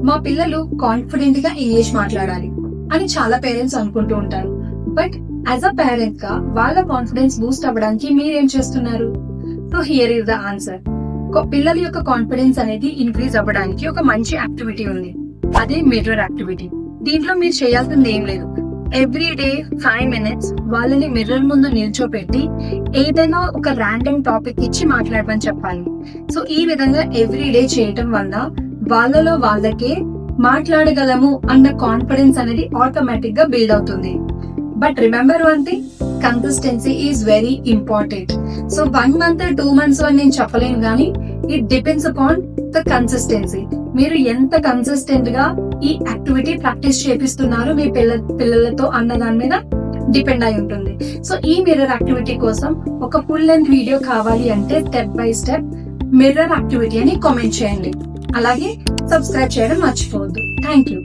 మా పిల్లలు కాన్ఫిడెంట్ గా ఇంగ్లీష్ మాట్లాడాలి అని చాలా పేరెంట్స్ అనుకుంటూ ఉంటారు. బట్ యాజ్ అ పేరెంట్ గా వాళ్ళ కాన్ఫిడెన్స్ బూస్ట్ అవ్వడానికి మీరేం చేస్తున్నారు? So here is the answer. పిల్లల యొక్క కాన్ఫిడెన్స్ అనేది ఇంక్రీజ్ అవ్వడానికి ఒక మంచి యాక్టివిటీ ఉంది. అదే మిర్రర్ యాక్టివిటీ. దీంట్లో మీరు చేయాల్సింది ఏం లేదు. ఎవ్రీ డే 5 minutes వాళ్ళని మిర్రర్ ముందు నిల్చోపెట్టి ఏదైనా ఒక ర్యాండమ్ టాపిక్ ఇచ్చి మాట్లాడమని చెప్పాలి. సో ఈ విధంగా ఎవ్రీ డే చేయటం వల్ల వాళ్ళలో వాళ్ళకే మాట్లాడగలము అన్న కాన్ఫిడెన్స్ అనేది ఆటోమేటిక్ గా బిల్డ్ అవుతుంది. But remember one thing, consistency is very important. So 1 month 2 months అని నేను చెప్పలేను, కానీ it depends upon the consistency. మీరు ఎంత కన్సిస్టెంట్ గా ఈ యాక్టివిటీ ప్రాక్టీస్ చేపిస్తున్నారు మీ పిల్లలతో అన్న దాని మీద డిపెండ్ అయి ఉంటుంది. సో ఈ మిర్రర్ యాక్టివిటీ కోసం ఒక ఫుల్ లెంత్ వీడియో కావాలి అంటే step by step mirror activity అని కామెంట్ చేయండి. అలాగే సబ్స్క్రైబ్ చేయడం మర్చిపోవద్దు. Thank you.